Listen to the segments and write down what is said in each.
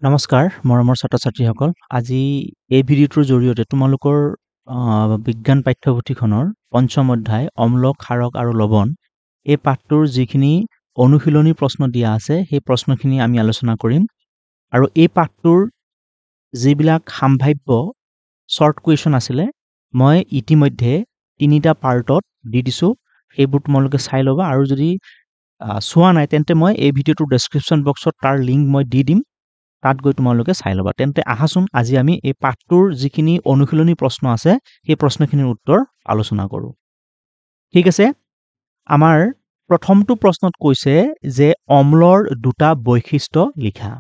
নমস্কাৰ মৰমৰ ছাত্ৰ-ছাত্ৰীসকল আজি এই ভিডিঅ'টোৰ জৰিয়তে তোমালোকৰ বিজ্ঞান পাঠ্যপুথিখনৰ পঞ্চম অধ্যায় অম্ল ক্ষাৰক আৰু লৱণ এই পাঠটোৰ যিখিনি অনুশীলনী প্ৰশ্ন দিয়া আছে সেই প্ৰশ্নখিনি আমি আলোচনা কৰিম আৰু এই পাঠটোৰ যিবিলাক সাম্ভাব্য শৰ্ট কুৱেশ্যন আছিলে মই ইতিমধ্যে তিনিটা পাৰ্টত দি দিছোঁ সেইবোৰ তোমালোকে চাই ল'বা আৰু যদি চোৱা নাই তেন্তে মই এই ভিডিঅ'টোৰ ডেছক্ৰিপশ্যন বক্সত তাৰ লিংক মই দি দিম তাত গৈ তোমালোকে চাই ল'বা তেন্তে আহাচোন আজি আমি এই পাঠটোৰ যিখিনি অনুশীলনী প্ৰশ্ন আছে সেই প্ৰশ্নখিনিৰ উত্তৰ আলোচনা কৰোঁ ঠিক আছে আমাৰ প্ৰথমটো প্ৰশ্নত কৈছে যে অম্লৰ দুটা বৈশিষ্ট্য লিখা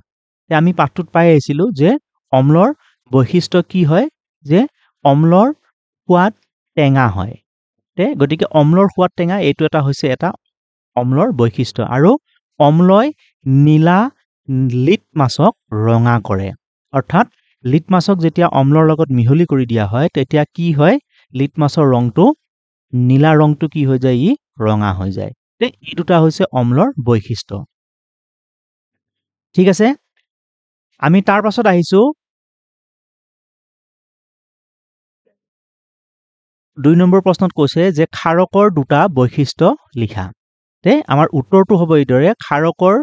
আমি পাঠটোত পাই আহিছিলোঁ যে অম্লৰ বৈশিষ্ট্য কি হয় যে অম্লৰ সোৱাদ টেঙা হয় গতিকে অম্লৰ সোৱাদ টেঙা এইটো এটা হৈছে এটা অম্লৰ বৈশিষ্ট্য আৰু অম্লই নীলা লিটমাছক ৰঙা কৰে অৰ্থাৎ লিটমাছক যেতিয়া অম্লৰ লগত মিহলি কৰি দিয়া হয় তেতিয়া কি হয় লিটমাছৰ ৰংটো নীলা ৰংটো কি হৈ যায় ই ৰঙা হৈ যায় এই দুটা হৈছে অম্লৰ বৈশিষ্ট্য ঠিক আছে আমি তাৰ পাছত আহিছো 2 নম্বৰ প্ৰশ্নত কৈছে যে ক্ষাৰকৰ দুটা বৈশিষ্ট্য লিখা আমাৰ উত্তৰটো হ'ব এইদৰে ক্ষাৰকৰ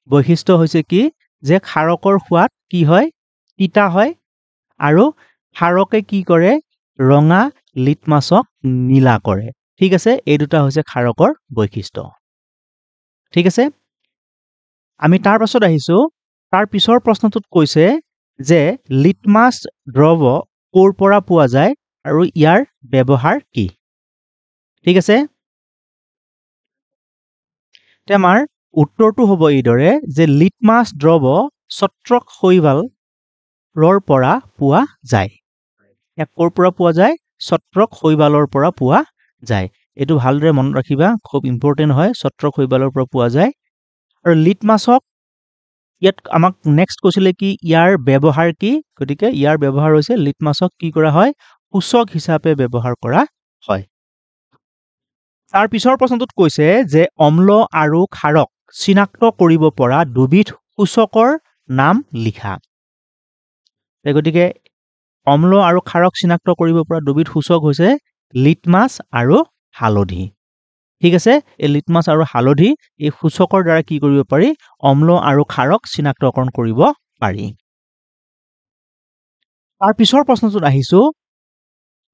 বৈশিষ্ট্য হৈছে কি যে ক্ষাৰকৰ সোৱাদ কি হয় তিতা হয় আৰু ক্ষাৰকে কি কৰে ৰঙা লিটমাছক নীলা কৰে ঠিক আছে এই দুটা হৈছে ক্ষাৰকৰ বৈশিষ্ট্য ঠিক আছে আমি তাৰ পাছত আহিছো তাৰ পিছৰ প্ৰশ্নটোত কৈছে যে লিটমাছ দ্ৰৱ ক'ৰ পৰা পোৱা যায় আৰু ইয়াৰ ব্যৱহাৰ কি ঠিক আছে আমাৰ উত্তৰটো হ'ব এইদৰে যে লিটমাছ দ্ৰৱ ছত্ৰক শৈবালৰ পৰা পোৱা যায় ইয়াক ক'ৰ পৰা পোৱা যায় ছত্ৰক শৈবালৰ পৰা পোৱা যায় এইটো ভালদৰে মনত ৰাখিবা খুব ইম্পৰ্টেন্ট হয় ছত্ৰক শৈবালৰ পৰা পোৱা যায় আৰু লিটমাছক ইয়াত আমাক নেক্সট কৈছিলে কি ইয়াৰ ব্যৱহাৰ কি গতিকে ইয়াৰ ব্যৱহাৰ হৈছে লিটমাছক কি কৰা হয় সূচক হিচাপে ব্যৱহাৰ কৰা হয় তাৰ পিছৰ প্ৰশ্নটোত কৈছে যে অম্ল আৰু ক্ষাৰক চিনাক্ত কৰিব পৰা দুবিধ সূচকৰ নাম লিখা গতিকে অম্ল আৰু ক্ষাৰক চিনাক্ত কৰিব পৰা দুবিধ সূচক হৈছে লিটমাছ আৰু হালধি ঠিক আছে এই লিটমাছ আৰু হালধি এই সূচকৰ দ্বাৰা কি কৰিব পাৰি অম্ল আৰু ক্ষাৰক চিনাক্তকৰণ কৰিব পাৰি তাৰ পিছৰ প্ৰশ্নটোত আহিছো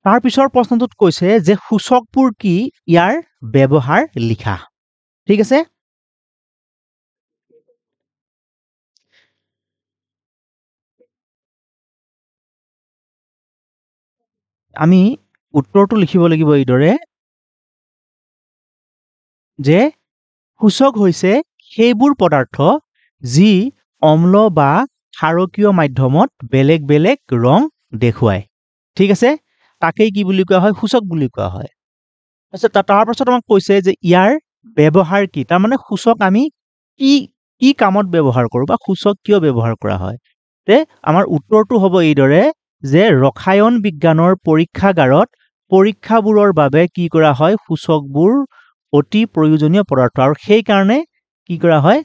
তাৰ পিছৰ প্ৰশ্নটোত কৈছে যে সূচকবোৰ কি ইয়াৰ ব্যৱহাৰ লিখা ঠিক আছে আমি উত্তৰটো লিখিব লাগিব এইদৰে যে সূচক হৈছে সেইবোৰ পদাৰ্থ যি অম্ল বা ক্ষাৰকীয় মাধ্যমত বেলেগ বেলেগ ৰং দেখুৱায় ঠিক আছে তাকেই কি বুলি কোৱা হয় সূচক বুলি কোৱা হয় তাৰ পাছত আমাক কৈছে যে ইয়াৰ ব্যৱহাৰ কি তাৰ মানে সূচক আমি কি কি কামত ব্যৱহাৰ কৰোঁ বা সূচক কিয় ব্যৱহাৰ কৰা হয় আমাৰ উত্তৰটো হ'ব এইদৰে যে ৰসায়ন বিজ্ঞানৰ পৰীক্ষাগাৰত পৰীক্ষাবোৰৰ বাবে কি কৰা হয় সূচকবোৰ অতি প্ৰয়োজনীয় পদাৰ্থ আৰু সেই কাৰণে কি কৰা হয়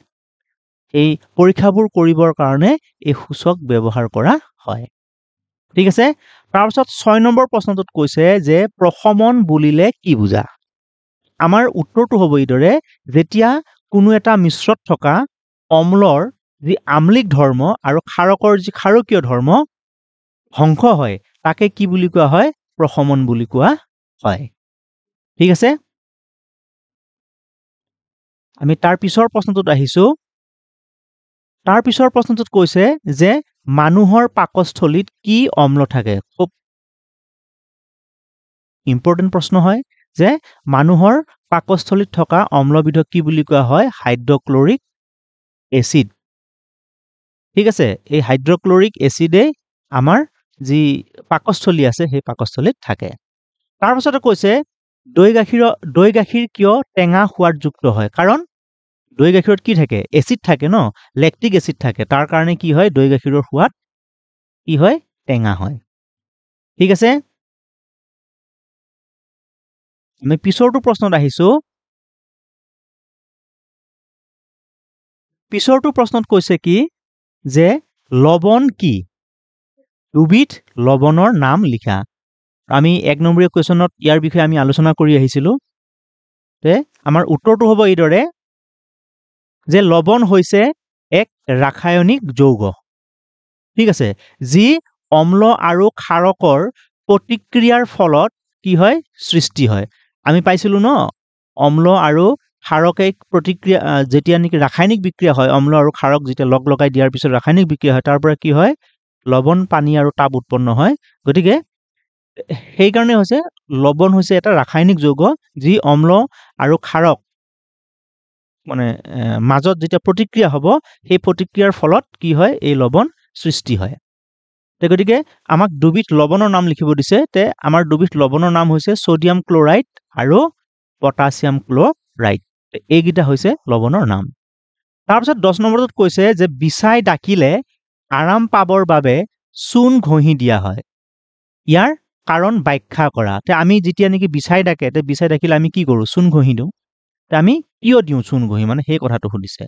এই পৰীক্ষাবোৰ কৰিবৰ কাৰণে এই সূচক ব্যৱহাৰ কৰা হয় ঠিক আছে তাৰ পাছত 6 নম্বৰ প্ৰশ্নটোত কৈছে যে প্ৰশমন বুলিলে কি বুজা আমাৰ উত্তৰটো হ'ব এইদৰে যেতিয়া কোনো এটা মিশ্ৰত থকা অম্লৰ যি আম্লিক ধৰ্ম আৰু ক্ষাৰকৰ যি ক্ষাৰকীয় ধৰ্ম ধ্বংস হয় তাকে কি বুলি কোৱা হয় প্ৰশমন বুলি কোৱা হয় ঠিক আছে আমি তাৰ পিছৰ প্ৰশ্নটোত আহিছো তাৰ পিছৰ প্ৰশ্নটোত কৈছে যে মানুহৰ পাকস্থলীত কি অম্ল থাকে খুব ইম্পৰ্টেন্ট প্ৰশ্ন হয় যে মানুহৰ পাকস্থলীত থকা অম্লবিধক কি বুলি কোৱা হয় হাইড্ৰক্লৰিক এচিড ঠিক আছে এই হাইড্ৰক্লৰিক এচিডে আমাৰ যি পাকস্থলী আছে সেই পাকস্থলীত থাকে তাৰ পাছতে কৈছে দৈ গাখীৰ কিয় টেঙা সোৱাদযুক্ত হয় কাৰণ দৈ গাখীৰত কি থাকে এচিড থাকে ন লেক্টিক এচিড থাকে তাৰ কাৰণে কি হয় দৈ গাখীৰৰ সোৱাদ কি হয় টেঙা হয় ঠিক আছে আমি পিছৰটো প্ৰশ্নত আহিছো পিছৰটো প্ৰশ্নত কৈছে কি যে লবণ কি দুবিধ লবণৰ নাম লিখা আমি 1 নম্বৰীয়া কোৱেশ্যনত ইয়াৰ বিষয়ে আমি আলোচনা কৰি আহিছিলো তে আমাৰ উত্তৰটো হ'ব এইদৰে যে লবণ হৈছে এক ৰাসায়নিক যৌগ ঠিক আছে যি অম্ল আৰু ক্ষাৰকৰ প্ৰতিক্ৰিয়াৰ ফলত কি হয় সৃষ্টি হয় আমি পাইছিলো ন অম্ল আৰু ক্ষাৰকে প্ৰতিক্ৰিয়া যেতিয়া নেকি ৰাসায়নিক বিক্ৰিয়া হয় অম্ল আৰু ক্ষাৰক যেতিয়া লগ লগাই দিয়াৰ পিছত ৰাসায়নিক বিক্ৰিয়া হয় তাৰ পৰা কি হয় লবণ পানী আৰু তাপ উৎপন্ন হয় গতিকে সেই কাৰণে হৈছে লবণ হৈছে এটা ৰাসায়নিক যৌগ যি অম্ল আৰু ক্ষাৰক মানে মাজত যেতিয়া প্ৰতিক্ৰিয়া হ'ব সেই প্ৰতিক্ৰিয়াৰ ফলত কি হয় এই লবণ সৃষ্টি হয় তে গতিকে আমাক দুবিধ লবণৰ নাম লিখিব দিছে তে আমাৰ দুবিধ লবণৰ নাম হৈছে সোডিয়াম ক্লোৰাইড আৰু পটাছিয়াম ক্লোৰাইড এইকেইটা হৈছে লবণৰ নাম তাৰপিছত 10 নম্বৰটোত কৈছে যে বিছাই ডাকিলে আৰাম পাবৰ বাবে চূণ ঘঁহি দিয়া হয় ইয়াৰ কাৰণ ব্যাখ্যা কৰা তে আমি যেতিয়া নেকি বিছাই ডাকে তে বিছাই ডাকিলে আমি কি কৰো চূণ ঘঁহি দিওঁ তে আমি কিয় দিওঁ চূণ ঘঁহি মানে সেই কথাটো সুধিছে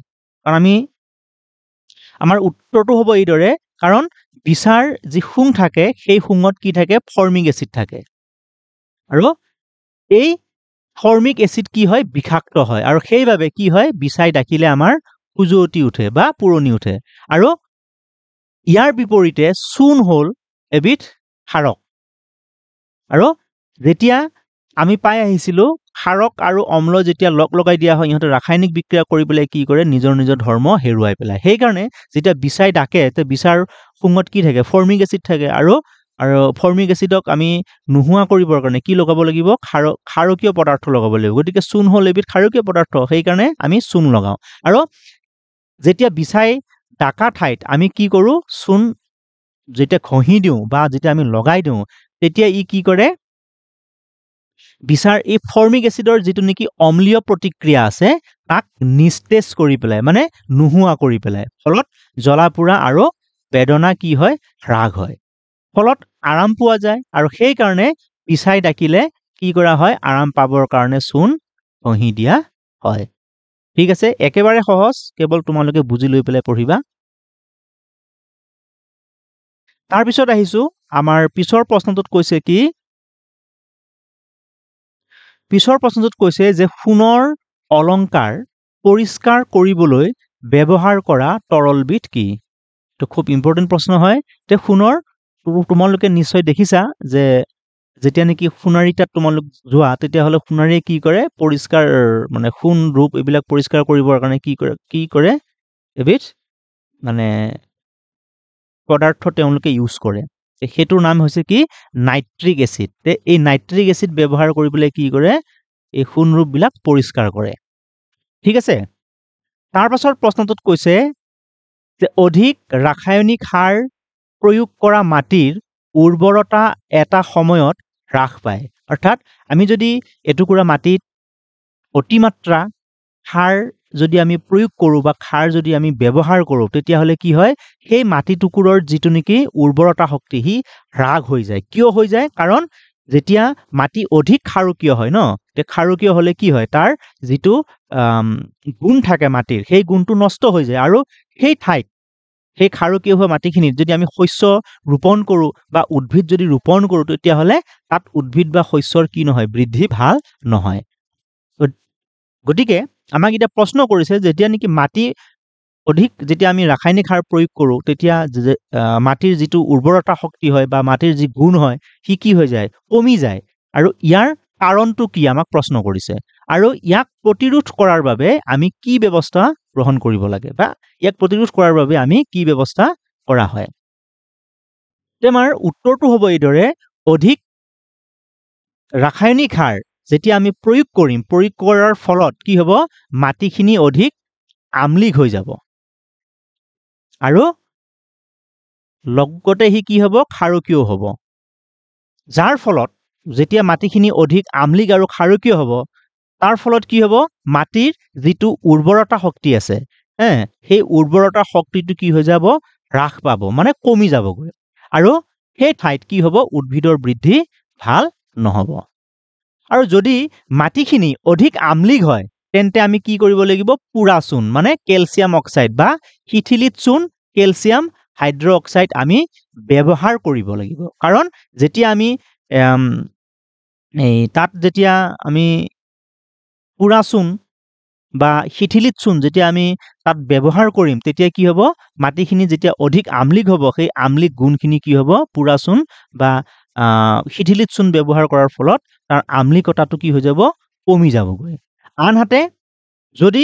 কাৰণ আমি আমাৰ উত্তৰটো হ'ব এইদৰে কাৰণ বিচাৰ যি শুং থাকে সেই শুঙত কি থাকে ফৰ্মিক এসিড থাকে আৰু এই ফৰ্মিক এসিড কি হয় বিষাক্ত হয় আৰু সেইভাবে কি হয় বিচাই ডাকিলে আমাৰ খুজুৱতি উঠে বা পুৰণি উঠে আৰু ইয়াৰ বিপৰীতে চূণ হল এবিধ ক্ষাৰক আৰু যেতিয়া আমি পাই আহিছিলো ক্ষাৰক আৰু অম্ল যেতিয়া লগ লগাই দিয়া হয় ইহঁতে ৰাসায়নিক বিক্ৰিয়া কৰি পেলাই কি কৰে নিজৰ নিজৰ ধৰ্ম হেৰুৱাই পেলাই সেই কাৰণে যেতিয়া বিচাই ডাকে তে বিচাৰ শুঙত কি থাকে ফৰ্মিক এসিড থাকে আৰু ফৰ্মিক এসিডক আমি নোহোৱা কৰিবৰ কাৰণে কি লগাব লাগিব ক্ষাৰকীয় পদাৰ্থ লগাব লাগিব গতিকে চূণ হল এবিধ ক্ষাৰকীয় পদাৰ্থ সেই কাৰণে আমি চূণ লগাও আৰু যেতিয়া বিচাই ডাকা ঠাইত আমি কি কৰো চূণ যেতিয়া ঘঁহি দিওঁ বা যেতিয়া আমি লগাই দিওঁ তেতিয়া ই কি কৰে বিচাৰ এই ফৰ্মিক এসিডৰ যিটো নেকি অম্লীয় প্ৰতিক্ৰিয়া আছে তাক নিস্তেজ কৰি পেলাই মানে নোহোৱা কৰি পেলাই ফলত জ্বলা-পোৰা আৰু বেদনা কি হয় হ্ৰাস হয় ফলত আৰাম পোৱা যায় আৰু সেই কাৰণে বিচাই ডাকিলে কি কৰা হয় আৰাম পাবৰ কাৰণে চূণ ঘঁহি দিয়া হয় ঠিক আছে একেবাৰে সহজ কেৱল তোমালোকে বুজি লৈ পেলাই পঢ়িবা তাৰ পিছত আহিছো আমাৰ পিছৰ প্ৰশ্নটোত কৈছে কি পিছৰ প্ৰশ্নটোত কৈছে যে সোণৰ অলংকাৰ পৰিষ্কাৰ কৰিবলৈ ব্যৱহাৰ কৰা তৰলবিধ কি তো খুব ইম্পৰ্টেন্ট প্ৰশ্ন হয় তে সোণৰ তোমালোকে নিশ্চয় দেখিছা যে যেতিয়া নেকি সোণাৰী তাত তোমালোক যোৱা তেতিয়া হলে সোণাৰীয়ে কি কৰে পৰিষ্কাৰ মানে সোণ ৰূপ এইবিলাক পৰিষ্কাৰ কৰিবৰ কাৰণে কি কৰে এবিধ মানে পদাৰ্থ তেওঁলোকে ইউজ কৰে হেতুৰ নাম হৈছে কি নাইট্ৰিক এসিড তে এই নাইট্ৰিক এসিড ব্যৱহাৰ কৰিবলৈ কি কৰে এই সোণ ৰূপ বিলাক পৰিষ্কাৰ কৰে ঠিক আছে তাৰ পাছৰ প্ৰশ্নটোত কৈছে যে অধিক ৰাসায়নিক সাৰ প্ৰয়োগ কৰা মাটিৰ উৰ্বৰতা এটা সময়ত হ্ৰাস পায় অৰ্থাৎ আমি যদি এটুকুৰা মাটিত অতিমাত্ৰা সাৰ যদি আমি প্ৰয়োগ কৰো বা সাৰ যদি আমি ব্যৱহাৰ কৰো তেতিয়া হলে কি হয় সেই মাটি টুকুৰৰ যিটো নেকি উৰ্বৰতা শক্তি হি হ্ৰাস হৈ যায় কিয় হৈ যায় কাৰণ যেতিয়া মাটি অধিক ক্ষাৰকীয় হয় ন তে ক্ষাৰকীয় হলে কি হয় তাৰ যিটো গুণ থাকে মাটিৰ সেই গুণটো নষ্ট হৈ যায় আৰু সেই ঠাইত সেই ক্ষাৰকীয় হোৱা মাটিখিনিত যদি আমি শস্য ৰোপণ কৰো বা উদ্ভিদ যদি ৰোপণ কৰো তেতিয়া হলে তাত উদ্ভিদ বা শস্যৰ কি নহয় বৃদ্ধি ভাল নহয় গতিকে আমাক এটা প্ৰশ্ন কৰিছে যেতিয়া নেকি মাটি অধিক যেতিয়া আমি ৰাসায়নিক সাৰ প্ৰয়োগ কৰো তেতিয়া মাটিৰ যিটো উৰ্বৰতা শক্তি হয় বা মাটিৰ যি গুণ হয় সি কি হৈ যায় কমি যায় আৰু ইয়াৰ কাৰণটো কি আমাক প্ৰশ্ন কৰিছে আৰু ইয়াক প্ৰতিৰোধ কৰাৰ বাবে আমি কি ব্যৱস্থা গ্ৰহণ কৰিব লাগে বা ইয়াক প্ৰতিৰোধ কৰাৰ বাবে আমি কি ব্যৱস্থা কৰা হয় আমাৰ উত্তৰটো হ'ব এইদৰে অধিক ৰাসায়নিক সাৰ যেতিয়া আমি প্ৰয়োগ কৰিম প্ৰয়োগ কৰাৰ ফলত কি হ'ব মাটিখিনি অধিক আমলিক হৈ যাব আৰু লগতে হি কি হ'ব ক্ষাৰকীয় হ'ব যাৰ ফলত যেতিয়া মাটিখিনি অধিক আমলিক আৰু ক্ষাৰকীয় হ'ব তাৰ ফলত কি হ'ব মাটিৰ যিটো উৰ্বৰতা শক্তি আছে সেই উৰ্বৰতা শক্তিটো কি হৈ যাব হ্ৰাস পাব মানে কমি যাবগৈ আৰু সেই ঠাইত কি হ'ব উদ্ভিদৰ বৃদ্ধি ভাল নহব আৰু যদি মাটিখিনি অধিক আমলিক হয় তেন্তে আমি কি কৰিব লাগিব পুৰা চূণ মানে কেলছিয়াম অক্সাইড বা শিথিলিত চূণ কেলছিয়াম হাইড্ৰ অক্সাইড আমি ব্যৱহাৰ কৰিব লাগিব কাৰণ যেতিয়া আমি তাত যেতিয়া আমি পুৰা চূণ বা শিথিলিত চূণ যেতিয়া আমি তাত ব্যৱহাৰ কৰিম তেতিয়া কি হ'ব মাটিখিনি যেতিয়া অধিক আমলিক হ'ব সেই আমলিক গুণখিনি কি হ'ব পুৰা চূণ বা শিথিলিত চূণ ব্যৱহাৰ কৰাৰ ফলত তাৰ আমলিকতাটো কি হৈ যাব কমি যাবগৈ আনহাতে যদি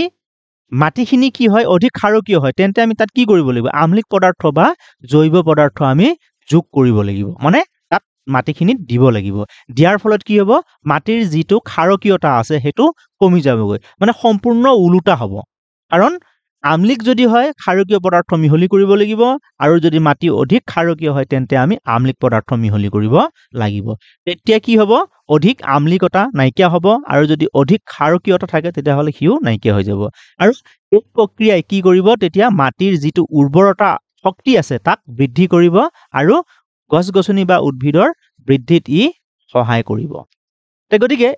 মাটিখিনি কি হয় অধিক ক্ষাৰকীয় হয় তেন্তে আমি তাত কি কৰিব লাগিব আমলিক পদাৰ্থ বা জৈৱ পদাৰ্থ আমি যোগ কৰিব লাগিব মানে তাত মাটিখিনিত দিব লাগিব দিয়াৰ ফলত কি হ'ব মাটিৰ যিটো ক্ষাৰকীয়তা আছে সেইটো কমি যাবগৈ মানে সম্পূৰ্ণ উলুটা হ'ব কাৰণ আমলিক যদি হয় ক্ষাৰকীয় পদাৰ্থ মিহলি কৰিব লাগিব আৰু যদি মাটি অধিক ক্ষাৰকীয় হয় তেন্তে আমি আমলিক পদাৰ্থ মিহলি কৰিব লাগিব তেতিয়া কি হ'ব অধিক আমলিকতা নাইকিয়া হ'ব আৰু যদি অধিক ক্ষাৰকীয়তা থাকে তেতিয়াহ'লে সিও নাইকিয়া হৈ যাব আৰু এই প্ৰক্ৰিয়াই কি কৰিব তেতিয়া মাটিৰ যিটো উৰ্বৰতা শক্তি আছে তাক বৃদ্ধি কৰিব আৰু গছ-গছনি বা উদ্ভিদৰ বৃদ্ধিত ই সহায় কৰিব গতিকে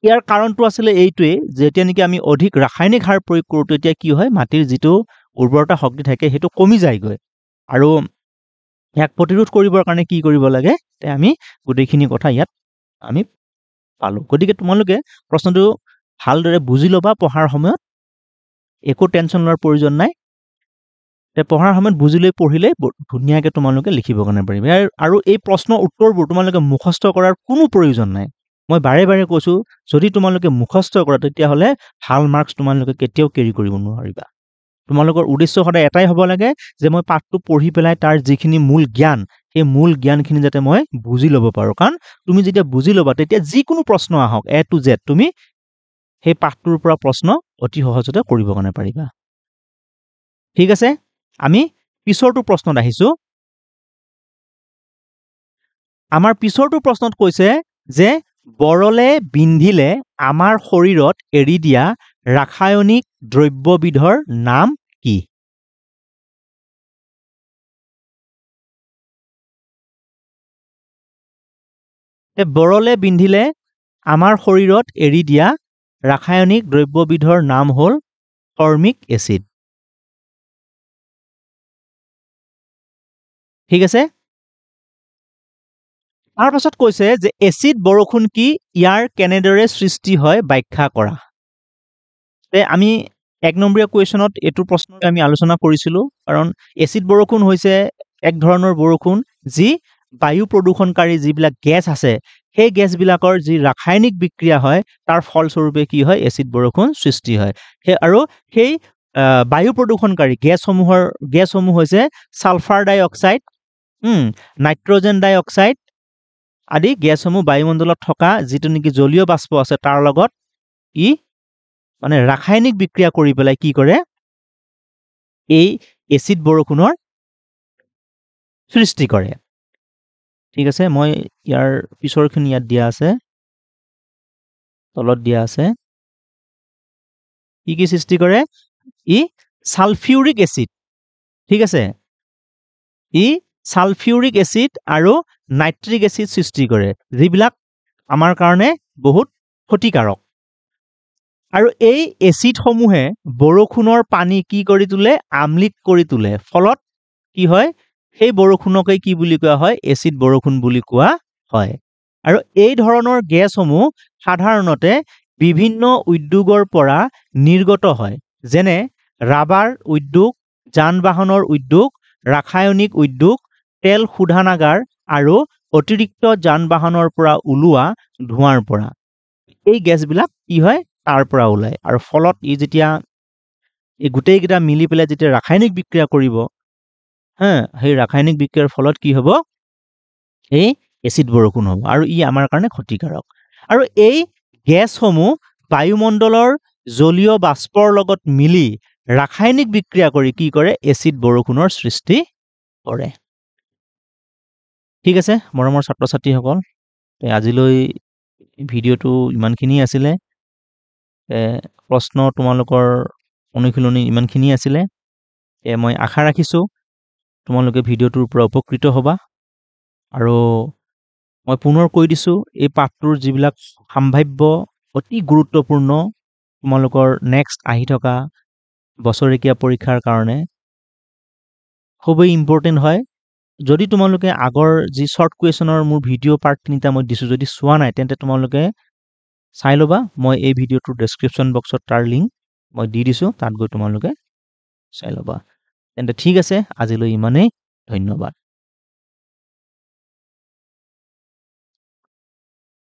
ইয়াৰ কাৰণটো আছিলে এইটোৱে যেতিয়া নেকি আমি অধিক ৰাসায়নিক সাৰ প্ৰয়োগ কৰোঁ তেতিয়া কি হয় মাটিৰ যিটো উৰ্বৰতা শক্তি থাকে সেইটো কমি যায়গৈ আৰু ইয়াক প্ৰতিৰোধ কৰিবৰ কাৰণে কি কৰিব লাগে তে আমি গোটেইখিনি কথা ইয়াত আমি পালো গতিকে তোমালোকে প্ৰশ্নটো ভালদৰে বুজি ল'বা পঢ়াৰ সময়ত একো টেনচন লোৱাৰ প্ৰয়োজন নাই তে পঢ়াৰ সময়ত বুজি লৈ পঢ়িলে ধুনীয়াকৈ তোমালোকে লিখিব কাৰণে পাৰিবা আৰু এই প্ৰশ্নৰ উত্তৰবোৰ তোমালোকে মুখস্থ কৰাৰ কোনো প্ৰয়োজন নাই মই বাৰে বাৰে কৈছো যদি তোমালোকে মুখস্থ কৰা তেতিয়াহ'লে ভাল মাৰ্কছ তোমালোকে কেতিয়াও কেৰি কৰিব নোৱাৰিবা তোমালোকৰ উদ্দেশ্য সদায় এটাই হ'ব লাগে যে মই পাঠটো পঢ়ি পেলাই তাৰ যিখিনি মূল জ্ঞান সেই মূল জ্ঞানখিনি যাতে মই বুজি ল'ব পাৰোঁ কাৰণ তুমি যেতিয়া বুজি ল'বা তেতিয়া যিকোনো প্ৰশ্ন আহক A to Z তুমি সেই পাঠটোৰ পৰা প্ৰশ্ন অতি সহজতে কৰিব কাৰণে পাৰিবা ঠিক আছে আমি পিছৰটো প্ৰশ্নত আহিছো আমাৰ পিছৰটো প্ৰশ্নত কৈছে যে বৰলে বিন্ধিলে আমাৰ শৰীৰত এৰি দিয়া ৰাসায়নিক দ্ৰব্যবিধৰ নাম কি বৰলে বিন্ধিলে আমাৰ শৰীৰত এৰি দিয়া ৰাসায়নিক দ্ৰব্যবিধৰ নাম হ'ল ফৰ্মিক এচিড ঠিক আছে তাৰ পাছত কৈছে যে এচিড বৰষুণ কি ইয়াৰ কেনেদৰে সৃষ্টি হয় ব্যাখ্যা কৰা তে আমি এক নম্বৰীয়া কুৱেশ্যনত এইটো প্ৰশ্ন আমি আলোচনা কৰিছিলো কাৰণ এচিড বৰষুণ হৈছে এক ধৰণৰ বৰষুণ যি বায়ু প্ৰদূষণকাৰী যিবিলাক গেছ আছে সেই গেছবিলাকৰ যি ৰাসায়নিক বিক্ৰিয়া হয় তাৰ ফলস্বৰূপে কি হয় এচিড বৰষুণ সৃষ্টি হয় আৰু সেই বায়ু প্ৰদূষণকাৰী গেছসমূহ হৈছে সালফাৰ ডাই অক্সাইড নাইট্ৰজেন ডাই অক্সাইড আদি গেছসমূহ বায়ুমণ্ডলত থকা যিটো নেকি জলীয় বাষ্প আছে তাৰ লগত ই মানে ৰাসায়নিক বিক্ৰিয়া কৰি পেলাই কি কৰে এই এচিড বৰষুণৰ সৃষ্টি কৰে ঠিক আছে মই ইয়াৰ পিছৰখিনি ইয়াত দিয়া আছে তলত দিয়া আছে কি সৃষ্টি কৰে ই সালফিউৰিক এচিড ঠিক আছে ই সালফিউৰিক এচিড আৰু নাইট্ৰিক এচিড সৃষ্টি কৰে যিবিলাক আমাৰ কাৰণে বহুত ক্ষতিকাৰক আৰু এই এচিডসমূহে বৰষুণৰ পানী কি কৰি তোলে আমলিক কৰি তোলে ফলত কি হয় সেই বৰষুণকে কি বুলি কোৱা হয় এচিড বৰষুণ বুলি কোৱা হয় আৰু এই ধৰণৰ গেছসমূহ সাধাৰণতে বিভিন্ন উদ্যোগৰ পৰা নিৰ্গত হয় যেনে ৰাবাৰ উদ্যোগ যান-বাহনৰ উদ্যোগ ৰাসায়নিক উদ্যোগ তেল শোধনাগাৰ আৰু অতিৰিক্ত যান-বাহনৰ পৰা ওলোৱা ধোঁৱাৰ পৰা এই গেছবিলাক কি হয় তাৰ পৰা ওলায় আৰু ফলত ই যেতিয়া এই গোটেইকেইটা মিলি পেলাই যেতিয়া ৰাসায়নিক বিক্ৰিয়া কৰিব সেই ৰাসায়নিক বিক্ৰিয়াৰ ফলত কি হ'ব এই এচিড বৰষুণ হ'ব আৰু ই আমাৰ কাৰণে ক্ষতিকাৰক আৰু এই গেছসমূহ বায়ুমণ্ডলৰ জলীয় বাষ্পৰ লগত মিলি ৰাসায়নিক বিক্ৰিয়া কৰি কি কৰে এচিড বৰষুণৰ সৃষ্টি কৰে ঠিক আছে মৰমৰ ছাত্ৰ-ছাত্ৰীসকল আজিলৈ ভিডিঅ'টো ইমানখিনি আছিলে প্ৰশ্ন তোমালোকৰ অনুশীলনী ইমানখিনি আছিলে মই আশা ৰাখিছোঁ তোমালোকে ভিডিঅ'টোৰ পৰা উপকৃত হ'বা আৰু মই পুনৰ কৈ দিছোঁ এই পাঠটোৰ যিবিলাক সম্ভাৱ্য অতি গুৰুত্বপূৰ্ণ তোমালোকৰ নেক্সট আহি থকা বছৰেকীয়া পৰীক্ষাৰ কাৰণে খুবেই ইম্পৰ্টেণ্ট হয়। যদি তোমালোকে আগৰ যি শ্বৰ্ট কুৱেশ্যনৰ মোৰ ভিডিঅ' পাৰ্ট ৩টা মই দিছোঁ, যদি চোৱা নাই তেন্তে তোমালোকে চাই ল'বা। মই এই ভিডিঅ'টোৰ ডেছক্ৰিপশ্যন বক্সত তাৰ লিংক মই দি দিছোঁ, তাত গৈ তোমালোকে চাই ল'বা। তেন্তে ঠিক আছে, আজিলৈ ইমানেই। ধন্যবাদ।